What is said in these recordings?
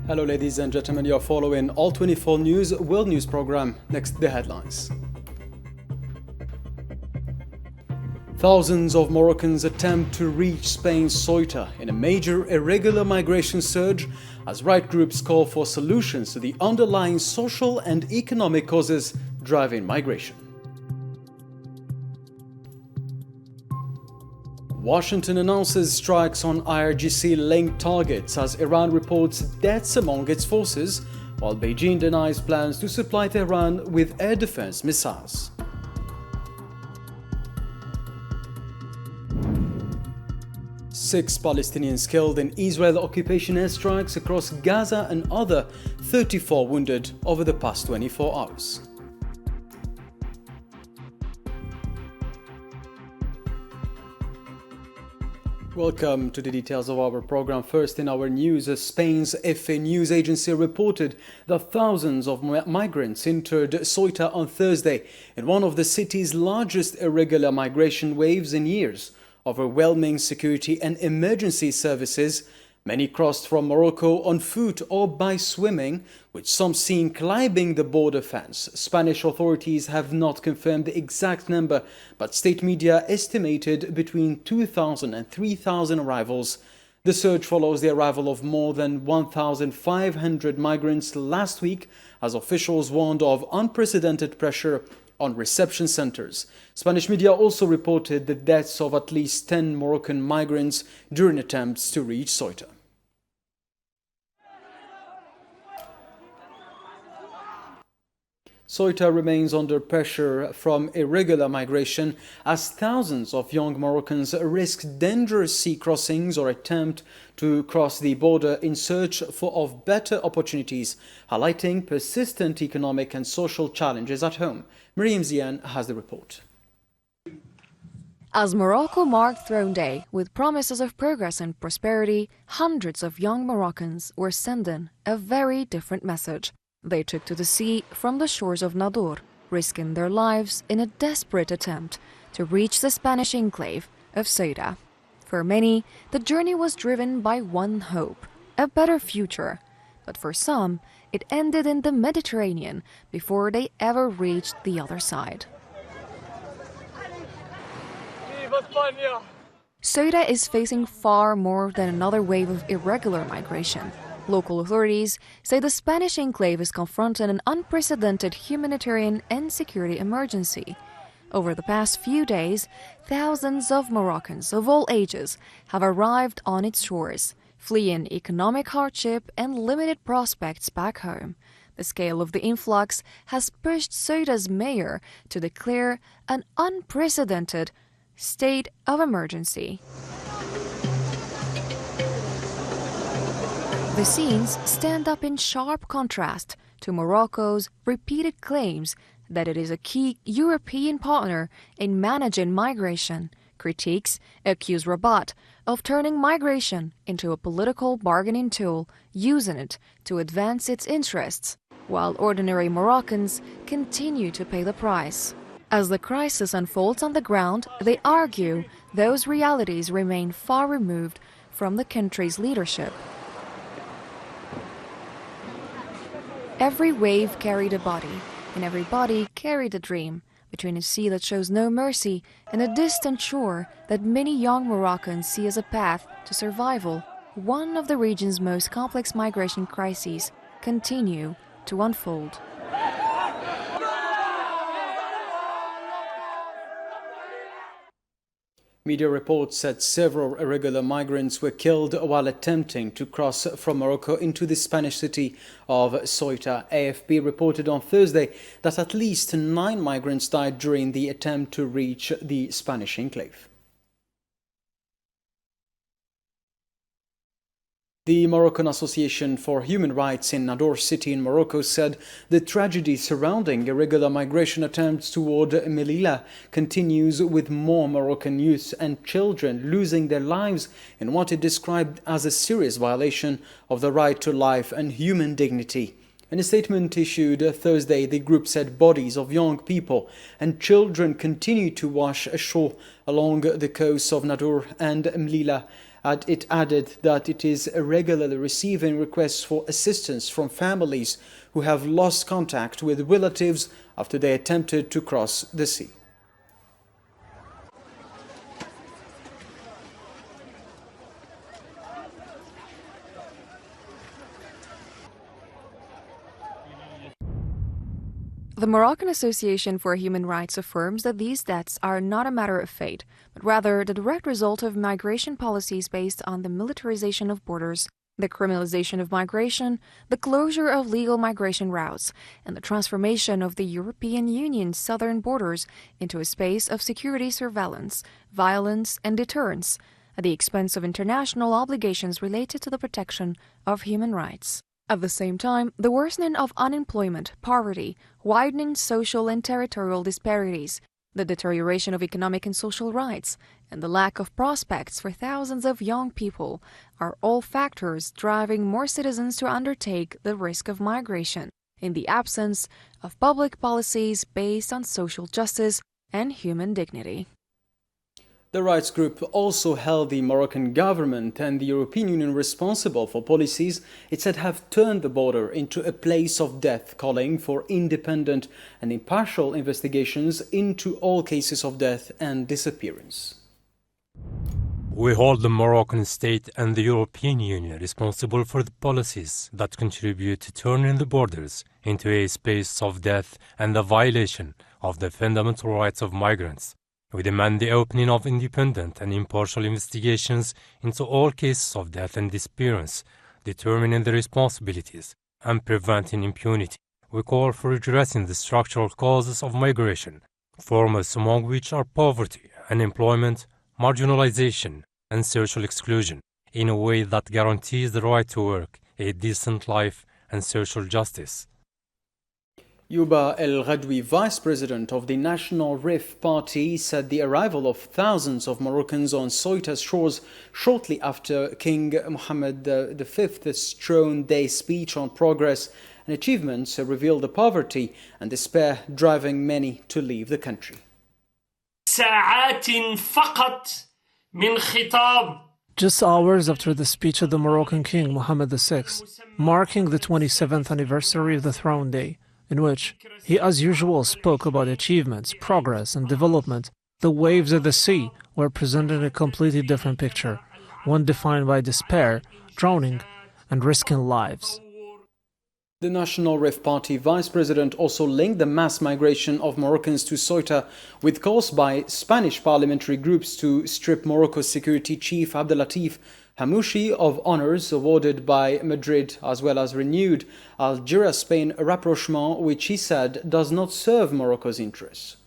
Hello ladies and gentlemen, you are following All 24 News World News Program. Next, the headlines. Thousands of Moroccans attempt to reach Spain's Ceuta in a major irregular migration surge as right groups call for solutions to the underlying social and economic causes driving migration. Washington announces strikes on IRGC-linked targets as Iran reports deaths among its forces, while Beijing denies plans to supply Tehran with air defense missiles. Six Palestinians killed in Israel occupation airstrikes across Gaza and other 34 wounded over the past 24 hours. Welcome to the details of our program. First in our news, Spain's EFE news agency reported that thousands of migrants entered Ceuta on Thursday in one of the city's largest irregular migration waves in years. Overwhelming security and emergency services. Many crossed from Morocco on foot or by swimming, with some seen climbing the border fence. Spanish authorities have not confirmed the exact number, but state media estimated between 2,000 and 3,000 arrivals. The surge follows the arrival of more than 1,500 migrants last week, as officials warned of unprecedented pressure on reception centers. Spanish media also reported the deaths of at least 10 Moroccan migrants during attempts to reach Ceuta. Ceuta remains under pressure from irregular migration as thousands of young Moroccans risk dangerous sea crossings or attempt to cross the border in search of better opportunities, highlighting persistent economic and social challenges at home. Miriam Zian has the report. As Morocco marked Throne Day with promises of progress and prosperity, hundreds of young Moroccans were sending a very different message. They took to the sea from the shores of Nador, risking their lives in a desperate attempt to reach the Spanish enclave of Ceuta. For many, the journey was driven by one hope, a better future. But for some, it ended in the Mediterranean before they ever reached the other side. Ceuta is facing far more than another wave of irregular migration. Local authorities say the Spanish enclave is confronting an unprecedented humanitarian and security emergency. Over the past few days, thousands of Moroccans of all ages have arrived on its shores, fleeing economic hardship and limited prospects back home. The scale of the influx has pushed Ceuta's mayor to declare an unprecedented state of emergency. The scenes stand up in sharp contrast to Morocco's repeated claims that it is a key European partner in managing migration. Critiques accuse Rabat of turning migration into a political bargaining tool, using it to advance its interests, while ordinary Moroccans continue to pay the price. As the crisis unfolds on the ground, they argue those realities remain far removed from the country's leadership. Every wave carried a body, and every body carried a dream. Between a sea that shows no mercy and a distant shore that many young Moroccans see as a path to survival, one of the region's most complex migration crises continue to unfold. Media reports said several irregular migrants were killed while attempting to cross from Morocco into the Spanish city of Ceuta. AFP reported on Thursday that at least 9 migrants died during the attempt to reach the Spanish enclave. The Moroccan Association for Human Rights in Nador city in Morocco said the tragedy surrounding irregular migration attempts toward Melilla continues, with more Moroccan youth and children losing their lives in what it described as a serious violation of the right to life and human dignity. In a statement issued Thursday, the group said bodies of young people and children continue to wash ashore along the coasts of Nador and Mlila. It added that it is regularly receiving requests for assistance from families who have lost contact with relatives after they attempted to cross the sea. The Moroccan Association for Human Rights affirms that these deaths are not a matter of fate, but rather the direct result of migration policies based on the militarization of borders, the criminalization of migration, the closure of legal migration routes, and the transformation of the European Union's southern borders into a space of security surveillance, violence, and deterrence, at the expense of international obligations related to the protection of human rights. At the same time, the worsening of unemployment, poverty, widening social and territorial disparities, the deterioration of economic and social rights, and the lack of prospects for thousands of young people are all factors driving more citizens to undertake the risk of migration in the absence of public policies based on social justice and human dignity. The rights group also held the Moroccan government and the European Union responsible for policies it said have turned the border into a place of death, calling for independent and impartial investigations into all cases of death and disappearance. We hold the Moroccan state and the European Union responsible for the policies that contribute to turning the borders into a space of death and the violation of the fundamental rights of migrants. We demand the opening of independent and impartial investigations into all cases of death and disappearance, determining the responsibilities and preventing impunity. We call for addressing the structural causes of migration, foremost among which are poverty, unemployment, marginalization, and social exclusion, in a way that guarantees the right to work, a decent life, and social justice. Yuba El Ghadwi, vice president of the National Rif Party, said the arrival of thousands of Moroccans on Ceuta's shores shortly after King Mohammed V's Throne Day speech on progress and achievements revealed the poverty and despair driving many to leave the country. Just hours after the speech of the Moroccan King Mohammed VI, marking the 27th anniversary of the Throne Day, in which he, as usual, spoke about achievements, progress, and development, the waves of the sea were presented a completely different picture, one defined by despair, drowning, and risking lives. The National Rif Party vice president also linked the mass migration of Moroccans to Ceuta with calls by Spanish parliamentary groups to strip Morocco's security chief Abdelatif Hamouchi of honors awarded by Madrid, as well as renewed Algeria-Spain rapprochement, which he said does not serve Morocco's interests.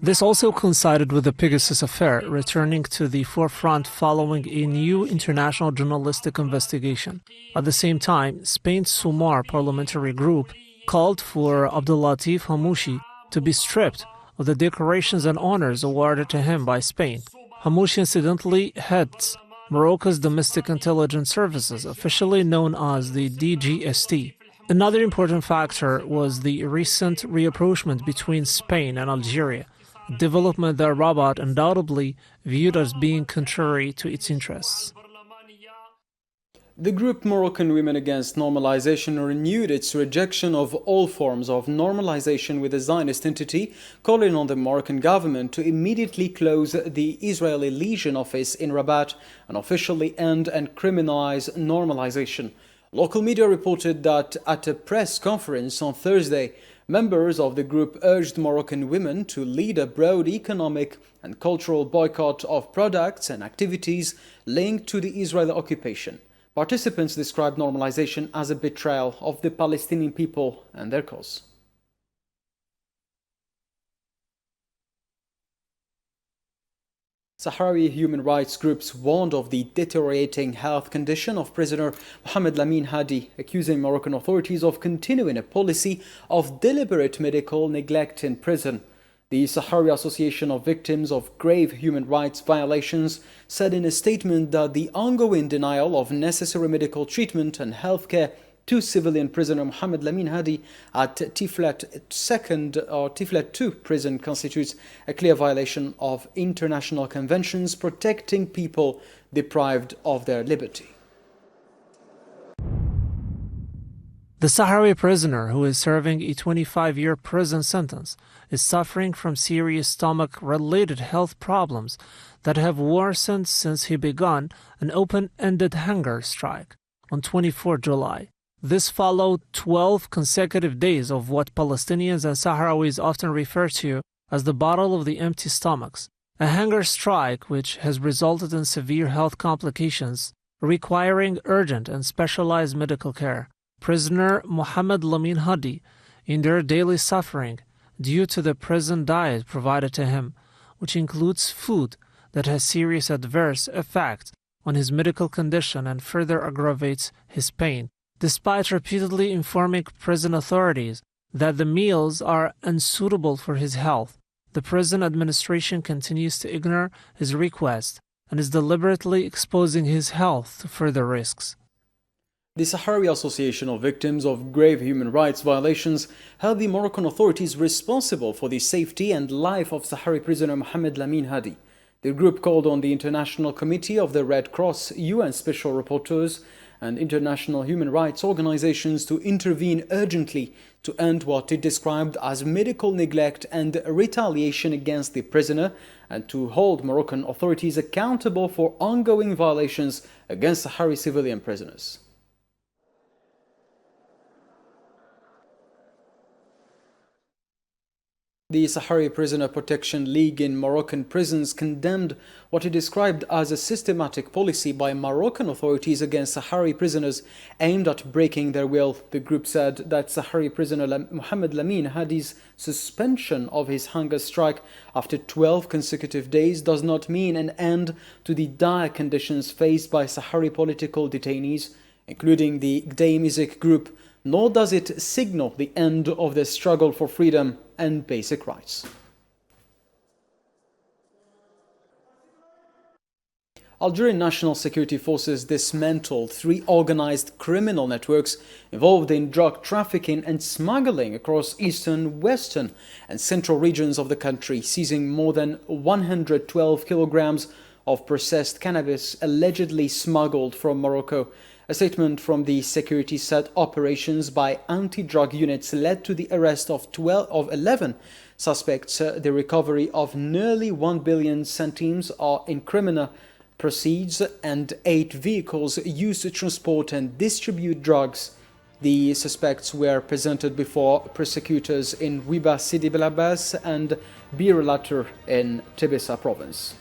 This also coincided with the Pegasus affair, returning to the forefront following a new international journalistic investigation. At the same time, Spain's Sumar parliamentary group called for Abdelatif Hamouchi to be stripped of the decorations and honors awarded to him by Spain. Hamouchi incidentally heads Morocco's Domestic Intelligence Services, officially known as the DGST. Another important factor was the recent rapprochement between Spain and Algeria, a development that Rabat undoubtedly viewed as being contrary to its interests. The group Moroccan Women Against Normalization renewed its rejection of all forms of normalization with the Zionist entity, calling on the Moroccan government to immediately close the Israeli Legion office in Rabat and officially end and criminalize normalization. Local media reported that at a press conference on Thursday, members of the group urged Moroccan women to lead a broad economic and cultural boycott of products and activities linked to the Israeli occupation. Participants described normalization as a betrayal of the Palestinian people and their cause. Sahrawi human rights groups warned of the deteriorating health condition of prisoner Mohamed Lamin Hadi, accusing Moroccan authorities of continuing a policy of deliberate medical neglect in prison. The Sahrawi Association of Victims of Grave Human Rights Violations said in a statement that the ongoing denial of necessary medical treatment and healthcare to civilian prisoner Mohamed Lamin Hadi at Tiflet 2 prison constitutes a clear violation of international conventions protecting people deprived of their liberty. The Sahrawi prisoner, who is serving a 25-year prison sentence, is suffering from serious stomach-related health problems that have worsened since he began an open-ended hunger strike on 24 July. This followed 12 consecutive days of what Palestinians and Sahrawis often refer to as the battle of the empty stomachs, a hunger strike which has resulted in severe health complications requiring urgent and specialized medical care. Prisoner Mohamed Lamin Hadi endured daily suffering due to the prison diet provided to him, which includes food that has serious adverse effects on his medical condition and further aggravates his pain. Despite repeatedly informing prison authorities that the meals are unsuitable for his health, the prison administration continues to ignore his request and is deliberately exposing his health to further risks. The Sahrawi Association of Victims of Grave Human Rights Violations held the Moroccan authorities responsible for the safety and life of Sahrawi prisoner Mohamed Lamin Hadi. The group called on the International Committee of the Red Cross, UN Special Rapporteurs, and international human rights organizations to intervene urgently to end what it described as medical neglect and retaliation against the prisoner, and to hold Moroccan authorities accountable for ongoing violations against Sahrawi civilian prisoners. The Sahrawi Prisoner Protection League in Moroccan prisons condemned what it described as a systematic policy by Moroccan authorities against Sahrawi prisoners aimed at breaking their will. The group said that Sahrawi prisoner Mohamed Lamin Hadi's suspension of his hunger strike after 12 consecutive days does not mean an end to the dire conditions faced by Sahrawi political detainees, including the Gdaymizik group, nor does it signal the end of their struggle for freedom and basic rights. Algerian national security forces dismantled 3 organized criminal networks involved in drug trafficking and smuggling across eastern, western, and central regions of the country, seizing more than 112 kilograms of processed cannabis allegedly smuggled from Morocco. A statement from the security said operations by anti-drug units led to the arrest of 11 suspects, the recovery of nearly 1 billion centimes in criminal proceeds, and 8 vehicles used to transport and distribute drugs. The suspects were presented before prosecutors in Wiba Sidi Bel Abbas and Bir Latter in Tebessa province.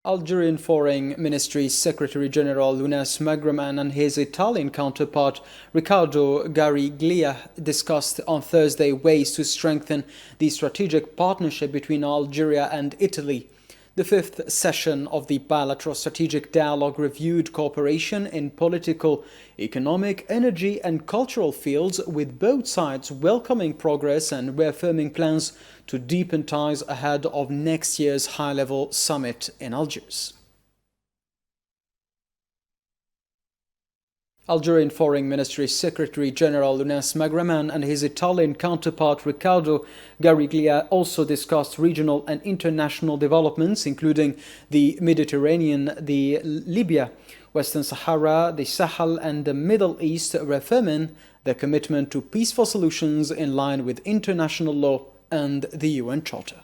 Algerian Foreign Ministry Secretary General Lounas Magraman and his Italian counterpart Riccardo Gariglia discussed on Thursday ways to strengthen the strategic partnership between Algeria and Italy. The 5th session of the bilateral strategic dialogue reviewed cooperation in political, economic, energy and cultural fields, with both sides welcoming progress and reaffirming plans to deepen ties ahead of next year's high-level summit in Algiers. Algerian Foreign Ministry Secretary General Lounas Magraman and his Italian counterpart Riccardo Gariglia also discussed regional and international developments, including the Mediterranean, the Libya, Western Sahara, the Sahel and the Middle East, reaffirming their commitment to peaceful solutions in line with international law and the UN Charter.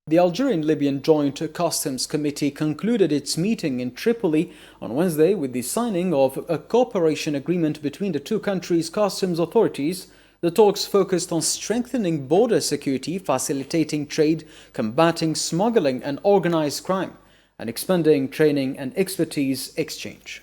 The Algerian-Libyan Joint Customs Committee concluded its meeting in Tripoli on Wednesday with the signing of a cooperation agreement between the two countries' customs authorities. The talks focused on strengthening border security, facilitating trade, combating smuggling and organized crime, and expanding training and expertise exchange.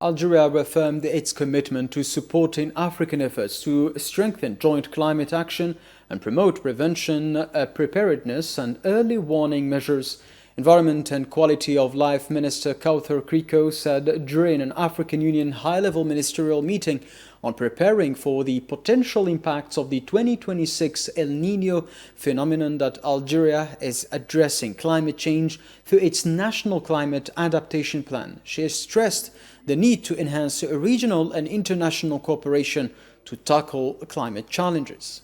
Algeria reaffirmed its commitment to supporting African efforts to strengthen joint climate action and promote prevention, preparedness and early warning measures. Environment and Quality of Life Minister Kauthar Kriko said during an African Union high-level ministerial meeting on preparing for the potential impacts of the 2026 El Niño phenomenon that Algeria is addressing climate change through its National Climate Adaptation Plan. She has stressed the need to enhance regional and international cooperation to tackle climate challenges.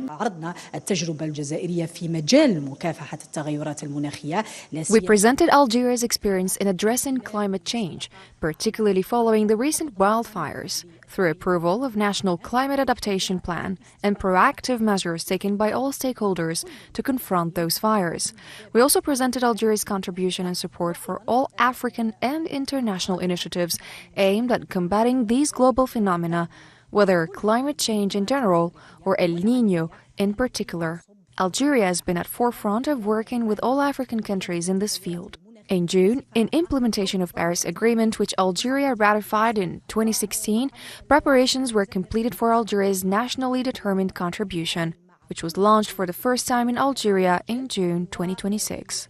عرضنا التجربة الجزائرية في مجال مكافحة التغيرات المناخية. We presented Algeria's experience in addressing climate change, particularly following the recent wildfires, through approval of National Climate Adaptation Plan and proactive measures taken by all stakeholders to confront those fires. We also presented Algeria's contribution and support for all African and international initiatives aimed at combating these global phenomena, whether climate change in general or El Niño in particular. Algeria has been at forefront of working with all African countries in this field. In June, in implementation of Paris Agreement, which Algeria ratified in 2016, preparations were completed for Algeria's nationally determined contribution, which was launched for the first time in Algeria in June 2026.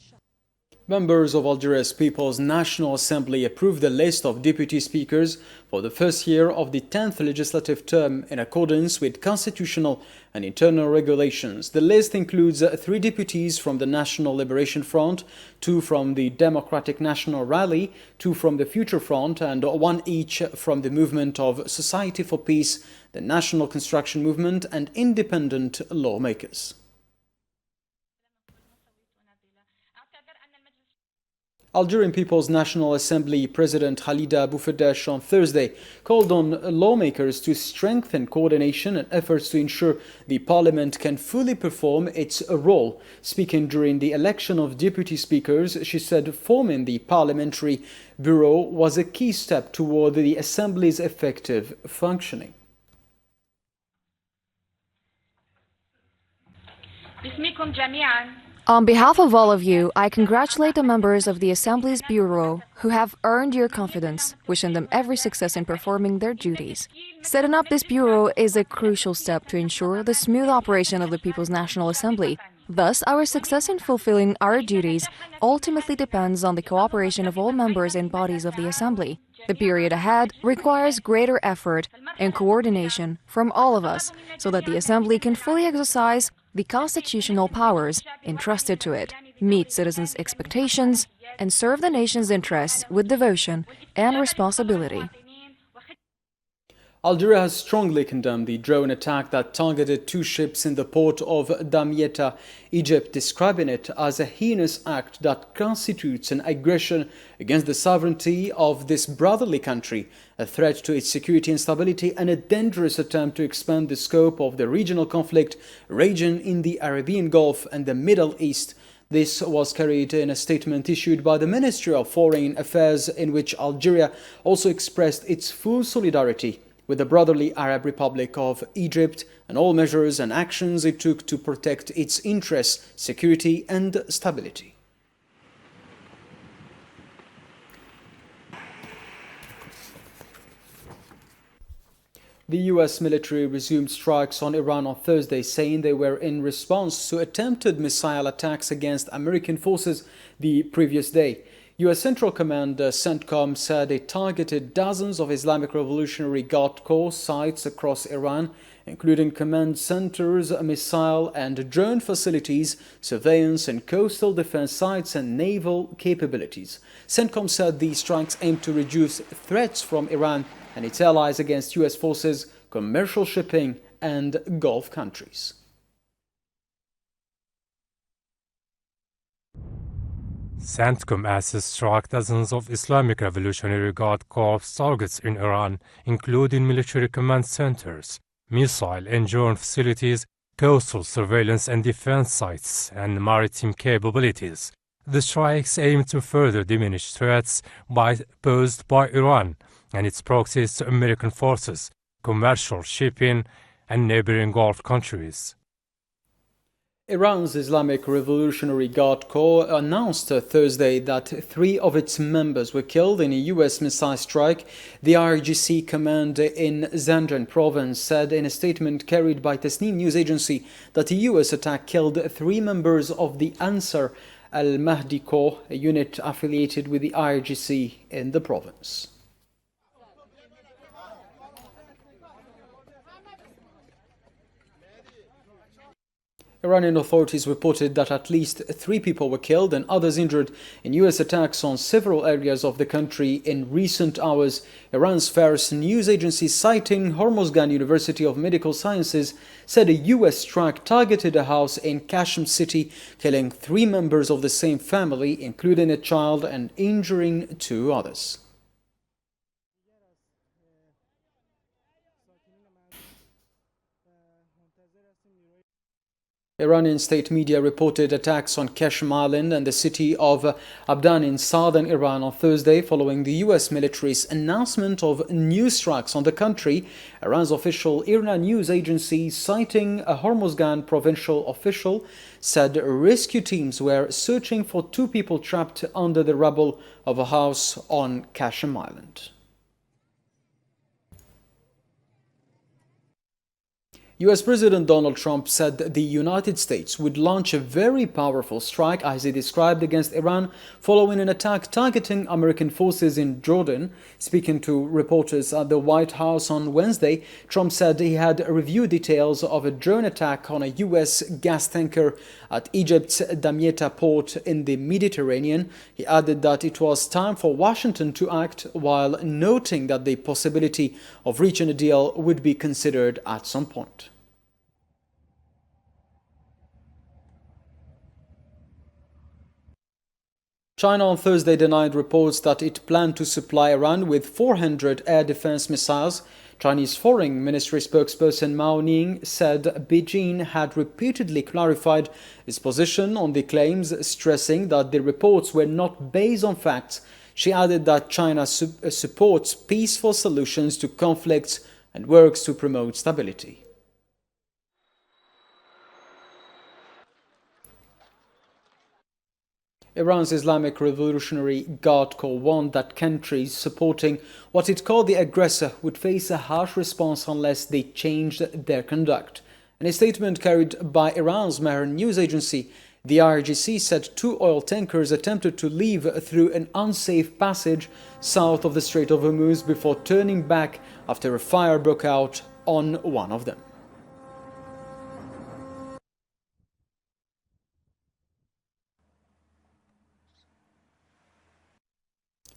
Members of Algeria's People's National Assembly approved the list of deputy speakers for the first year of the 10th legislative term in accordance with constitutional and internal regulations. The list includes 3 deputies from the National Liberation Front, 2 from the Democratic National Rally, 2 from the Future Front, and 1 each from the Movement of Society for Peace, the National Construction Movement, and independent lawmakers. Algerian People's National Assembly President Khalida Boufedesh on Thursday called on lawmakers to strengthen coordination and efforts to ensure the parliament can fully perform its role. Speaking during the election of deputy speakers, she said forming the Parliamentary Bureau was a key step toward the Assembly's effective functioning. باسمكم جميعا. On behalf of all of you, I congratulate the members of the Assembly's Bureau who have earned your confidence, wishing them every success in performing their duties. Setting up this Bureau is a crucial step to ensure the smooth operation of the People's National Assembly. Thus, our success in fulfilling our duties ultimately depends on the cooperation of all members and bodies of the Assembly. The period ahead requires greater effort and coordination from all of us so that the Assembly can fully exercise the constitutional powers entrusted to it, meet citizens' expectations, and serve the nation's interests with devotion and responsibility. Algeria has strongly condemned the drone attack that targeted 2 ships in the port of Damietta, Egypt, describing it as a heinous act that constitutes an aggression against the sovereignty of this brotherly country, a threat to its security and stability, and a dangerous attempt to expand the scope of the regional conflict raging in the Arabian Gulf and the Middle East. This was carried in a statement issued by the Ministry of Foreign Affairs, in which Algeria also expressed its full solidarity with the brotherly Arab Republic of Egypt and all measures and actions it took to protect its interests, security and stability. The US military resumed strikes on Iran on Thursday, saying they were in response to attempted missile attacks against American forces the previous day. US Central Command CENTCOM said it targeted dozens of Islamic Revolutionary Guard Corps sites across Iran, including command centers, missile and drone facilities, surveillance and coastal defense sites, and naval capabilities. CENTCOM said these strikes aim to reduce threats from Iran and its allies against US forces, commercial shipping, and Gulf countries. CENTCOM has struck dozens of Islamic Revolutionary Guard Corps targets in Iran, including military command centers, missile and drone facilities, coastal surveillance and defense sites, and maritime capabilities. The strikes aim to further diminish threats posed by Iran and its proxies to American forces, commercial shipping, and neighboring Gulf countries. Iran's Islamic Revolutionary Guard Corps announced Thursday that 3 of its members were killed in a U.S. missile strike. The IRGC command in Zanjan province said in a statement carried by Tasnim news agency that the U.S. attack killed 3 members of the Ansar al-Mahdi Corps, a unit affiliated with the IRGC in the province. Iranian authorities reported that at least 3 people were killed and others injured in U.S. attacks on several areas of the country in recent hours. Iran's Fars news agency, citing Hormozgan University of Medical Sciences, said a U.S. strike targeted a house in Qashm city, killing 3 members of the same family, including a child, and injuring 2 others. Iranian state media reported attacks on Qashm Island and the city of Abdan in southern Iran on Thursday, following the U.S. military's announcement of new strikes on the country. Iran's official IRNA news agency, citing a Hormozgan provincial official, said rescue teams were searching for 2 people trapped under the rubble of a house on Qashm Island. U.S. President Donald Trump said the United States would launch a very powerful strike, as he described, against Iran following an attack targeting American forces in Jordan. Speaking to reporters at the White House on Wednesday, Trump said he had reviewed details of a drone attack on a U.S. gas tanker at Egypt's Damietta port in the Mediterranean. He added that it was time for Washington to act, while noting that the possibility of reaching a deal would be considered at some point. China on Thursday denied reports that it planned to supply Iran with 400 air defense missiles. Chinese Foreign Ministry spokesperson Mao Ning said Beijing had repeatedly clarified its position on the claims, stressing that the reports were not based on facts. She added that China supports peaceful solutions to conflicts and works to promote stability. Iran's Islamic Revolutionary Guard Corps warned that countries supporting what it called the aggressor would face a harsh response unless they changed their conduct. In a statement carried by Iran's Mehr news agency, the IRGC said 2 oil tankers attempted to leave through an unsafe passage south of the Strait of Hormuz before turning back after a fire broke out on one of them.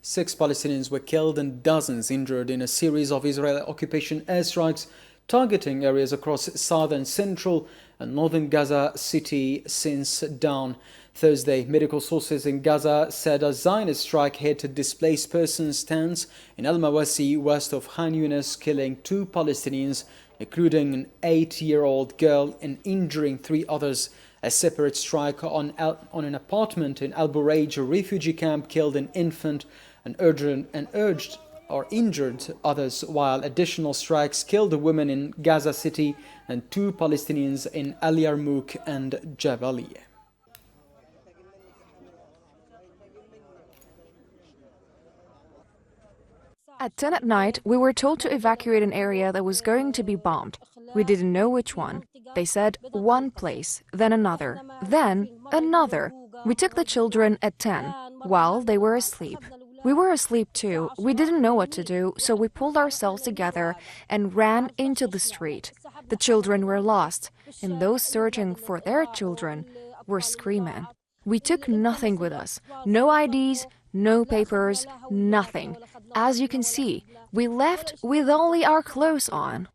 Six Palestinians were killed and dozens injured in a series of Israeli occupation airstrikes targeting areas across southern, central and northern Gaza City since dawn. Thursday, medical sources in Gaza said a Zionist strike hit displaced persons tents in Al Mawasi west of Khan Yunis, killing 2 Palestinians, including an 8-year-old girl, and injuring 3 others. A separate strike on an apartment in Al Bureij, a refugee camp, killed an infant and injured others, while additional strikes killed a woman in Gaza City and 2 Palestinians in Al Yarmouk and Jabaliyah. At 10 at night, we were told to evacuate an area that was going to be bombed. We didn't know which one. They said one place, then another, then another. We took the children at 10 while they were asleep. We were asleep too. We didn't know what to do, so we pulled ourselves together and ran into the street. The children were lost, and those searching for their children were screaming. We took nothing with us. No IDs, no papers, nothing. As you can see, we left with only our clothes on.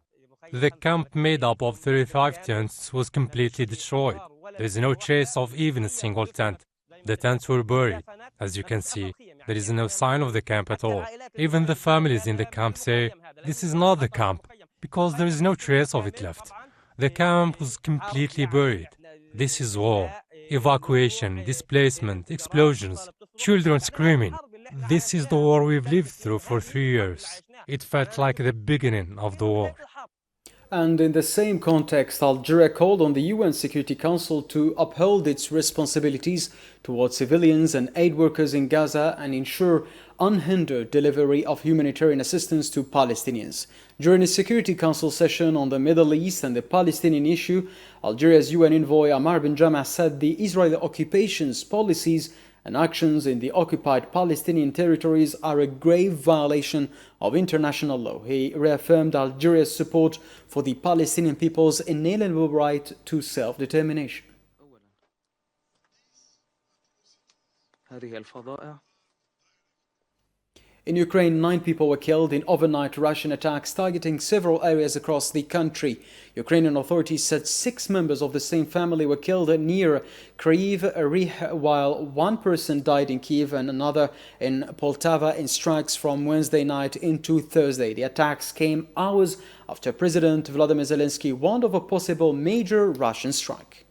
The camp, made up of 35 tents, was completely destroyed. There is no trace of even a single tent. The tents were buried. As you can see, there is no sign of the camp at all. Even the families in the camp say, this is not the camp, because there is no trace of it left. The camp was completely buried. This is war. Evacuation, displacement, explosions, children screaming. This is the war we've lived through for 3 years. It felt like the beginning of the war. And in the same context, Algeria called on the UN Security Council to uphold its responsibilities towards civilians and aid workers in Gaza and ensure unhindered delivery of humanitarian assistance to Palestinians. During a Security Council session on the Middle East and the Palestinian issue, Algeria's UN envoy Ammar bin Jammeh said the Israeli occupation's policies and actions in the occupied Palestinian territories are a grave violation of international law. He reaffirmed Algeria's support for the Palestinian people's inalienable right to self-determination. In Ukraine, 9 people were killed in overnight Russian attacks targeting several areas across the country. Ukrainian authorities said 6 members of the same family were killed near Kyiv, while 1 person died in Kyiv and another in Poltava in strikes from Wednesday night into Thursday. The attacks came hours after President Volodymyr Zelensky warned of a possible major Russian strike.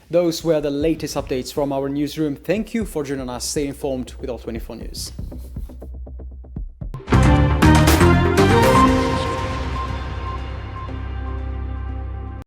Those were the latest updates from our newsroom. Thank you for joining us. Stay informed with All 24 News.